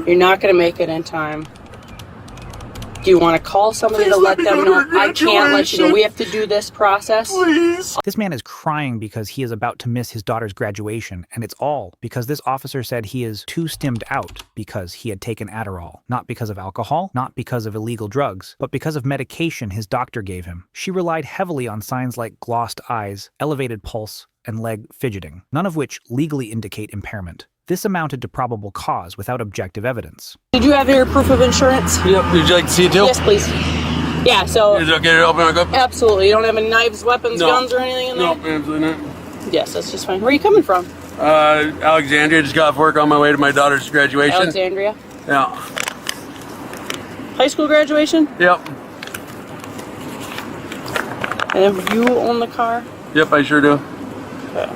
You're not going to make it in time. Do you want to call somebody to let them know? I can't let you know. We have to do this process. Please. This man is crying because he is about to miss his daughter's graduation, and it's all because this officer said he is too stimmed out because he had taken Adderall. Not because of alcohol, not because of illegal drugs, but because of medication his doctor gave him. She relied heavily on signs like glossed eyes, elevated pulse, and leg fidgeting, none of which legally indicate impairment. This amounted to probable cause without objective evidence. Did you have your proof of insurance? Yep. Would you like to see it too? Yes, please. Yeah, so... Is it okay to open it up? Absolutely. You don't have any knives, weapons, No. guns, or anything in there? No, absolutely not. Yes, that's just fine. Where are you coming from? Alexandria. Just got off work on my way to my daughter's graduation. Alexandria? Yeah. High school graduation? Yep. And then you own the car? Yep, I sure do. Okay.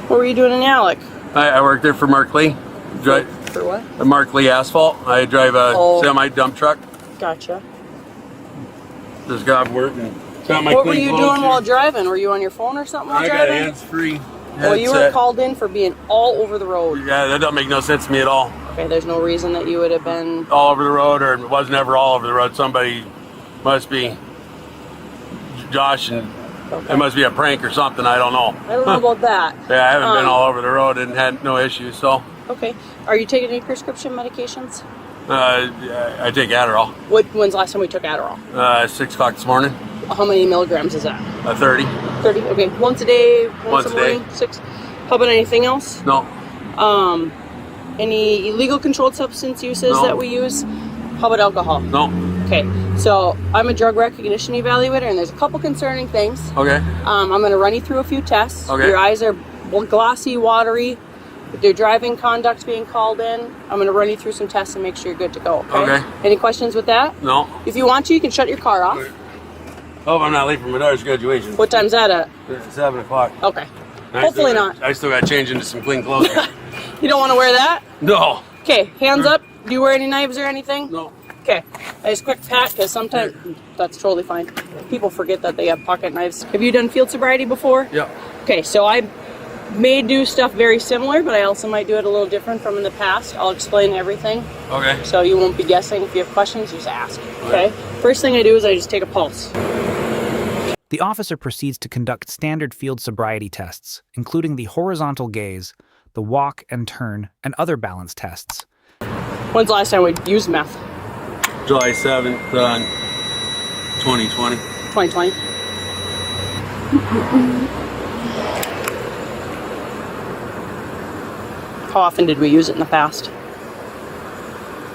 What were you doing in Alec? I work there for Mark Lee. For what? Mark Lee Asphalt. I drive a semi-dump truck. Gotcha. Just got off work and got my What were you doing here. while driving? Were you on your phone or something while I driving? got hands-free. Well, you were called in for being all over the road. Yeah, that don't make no sense to me at all. Okay, there's no reason that you would have been... All over the road, or it was never all over the road. Somebody must be Josh, and Okay. it must be a prank or something. I don't know. I don't know about that. Yeah, I haven't been all over the road and had no issues, so. Okay. Are you taking any prescription medications? I take Adderall. When's the last time we took Adderall? 6 o'clock this morning. How many milligrams is that? 30. 30. Okay. Once a day. Once a a day. morning. 6. How about anything else? No. Any illegal controlled substance uses No. that we use? How about alcohol? No. Okay. So I'm a drug recognition evaluator, and there's a couple concerning things. Okay. I'm going to run you through a few tests. Okay. Your eyes are glossy, watery. With your driving conduct being called in, I'm going to run you through some tests and make sure you're good to go. Okay. Any questions with that? No. If you want to, you can shut your car off. Hope I'm not late for my daughter's graduation. What time's that at? 7 o'clock. Okay. Hopefully not. I still got to change into some clean clothes. You don't want to wear that? No. Okay, hands up. Do you wear any knives or anything? No. Okay. Just quick pat, because sometimes that's totally fine. People forget that they have pocket knives. Have you done field sobriety before? Yeah. Okay, so I may do stuff very similar, but I also might do it a little different from in the past. I'll explain everything. Okay. So you won't be guessing. If you have questions, just ask. Okay? First thing I do is I just take a pulse. The officer proceeds to conduct standard field sobriety tests, including the horizontal gaze, the walk and turn, and other balance tests. When's the last time we used meth? July 7th, 2020. 2020. How often did we use it in the past?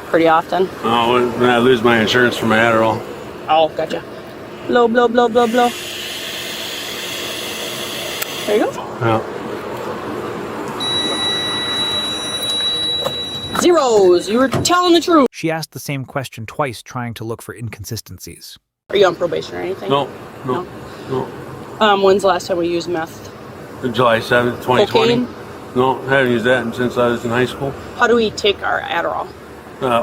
Pretty often. Oh, when I lose my insurance for my Adderall. Oh, gotcha. Blow, blow, blow, blow, blow. There you go. Yeah. Zeros. You were telling the truth. She asked the same question twice, trying to look for inconsistencies. Are you on probation or anything? No. When's the last time we used meth? July 7th, 2020. Cocaine? No, I haven't used that since I was in high school. How do we take our Adderall?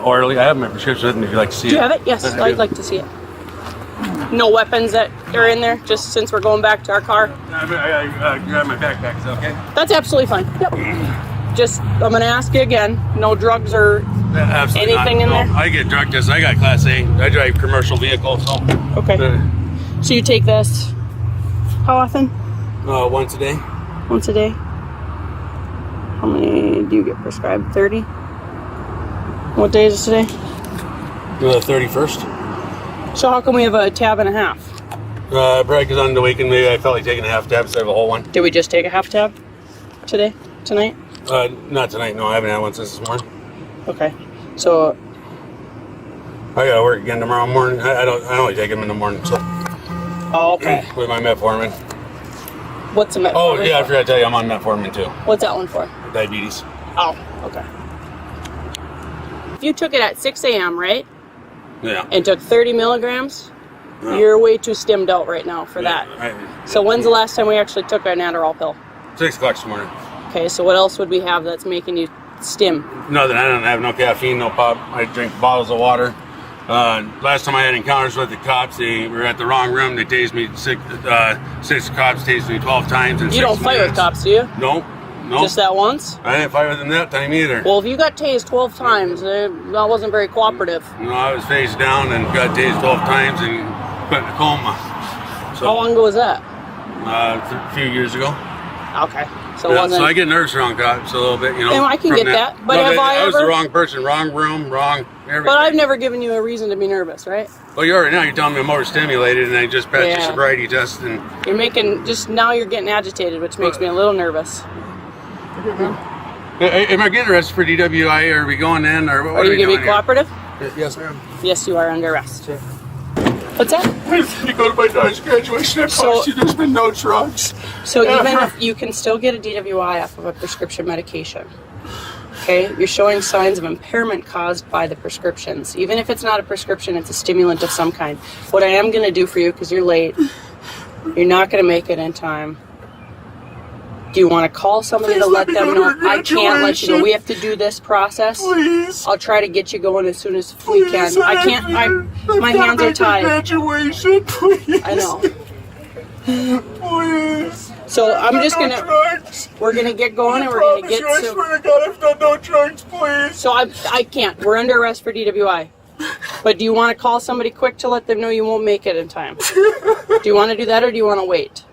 Orally. I have my prescription with me if you'd like to see it. Do you have it? Yes, I'd like to see it. No weapons that are in there, just since we're going back to our car? I grab my backpack, is that okay? That's absolutely fine. Yep. Just, I'm going to ask you again, no drugs or Absolutely anything not. in there? No, I get drug tests. I got Class A. I drive commercial vehicles, so. Okay. So you take this how often? Once a day. Once a day? How many do you get prescribed? 30? What day is it today? The 31st. So how come we have a tab and a half? Probably because on the weekend maybe I felt like taking a half tab instead of a whole one. Did we just take a half tab today? Tonight? Not tonight. No, I haven't had one since this morning. Okay. So I gotta work again tomorrow morning. I only take them in the morning, so. oh, okay. With my metformin. What's the metformin? Oh yeah, I for? forgot to tell you, I'm on metformin too. What's that one for? Diabetes. Oh, okay. If you took it at 6 a.m., right? Yeah. And took 30 milligrams, Yeah. you're way too stimmed out right now for that. So when's the last time we actually took an Adderall pill? 6 o'clock this morning. Okay, so what else would we have that's making you stim? Nothing. I don't have no caffeine, no pop. I drink bottles of water. Last time I had encounters with the cops, they were at the wrong room. They tased me six cops tased me 12 times in 6 You don't fight with minutes. cops, do you? Nope. Nope. Just that once? I didn't fight with him that time either. Well, if you got tased 12 times, that wasn't very cooperative. No, I was face down and got tased 12 times and put in a coma. So, How long ago was that? a few years ago. Okay. So it Yeah, wasn't... so I get nervous around cops a little bit, you know. And I can from get that, but No, have I was the ever- wrong person, wrong room, wrong everything. But I've never given you a reason to be nervous, right? Well, you already now you're telling me I'm overstimulated and I just passed Yeah. your sobriety test and... You're making... Just now you're getting agitated, which makes me a little nervous. Am I getting arrested for DWI? Or are we going in? Or what Are you we going to doing be here? cooperative? Yes, ma'am. Yes, you are under arrest. What's that? You go to my daughter's graduation, I promise you there's been no drugs. So even if you can still get a DWI off of a prescription medication, okay? You're showing signs of impairment caused by the prescriptions. Even if it's not a prescription, it's a stimulant of some kind. What I am going to do for you, because you're late, you're not going to make it in time. Do you want to call somebody to let them know? I can't let you know. We have to do this process. Please. I'll try to get you going as soon as we can. I can't. My hands are tied. Graduation, please. I know. Please. So I'm just gonna. Drugs. We're gonna get going, and we're gonna get. I swear to God, I've done no drugs, please. So I can't. We're under arrest for DWI. But do you want to call somebody quick to let them know you won't make it in time? Do you want to do that, or do you want to wait?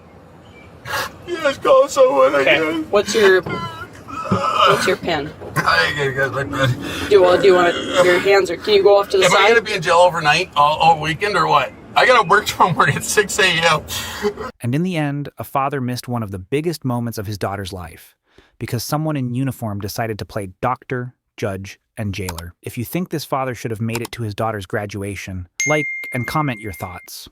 Yes, call someone Okay. again. What's your pin? I gotta get like that. Do you want your hands? Or can you go off to the Am I side? gonna be in jail overnight, all weekend, or what? I gotta work tomorrow morning at 6 a.m. And in the end, a father missed one of the biggest moments of his daughter's life because someone in uniform decided to play doctor, judge, and jailer. If you think this father should have made it to his daughter's graduation, like and comment your thoughts.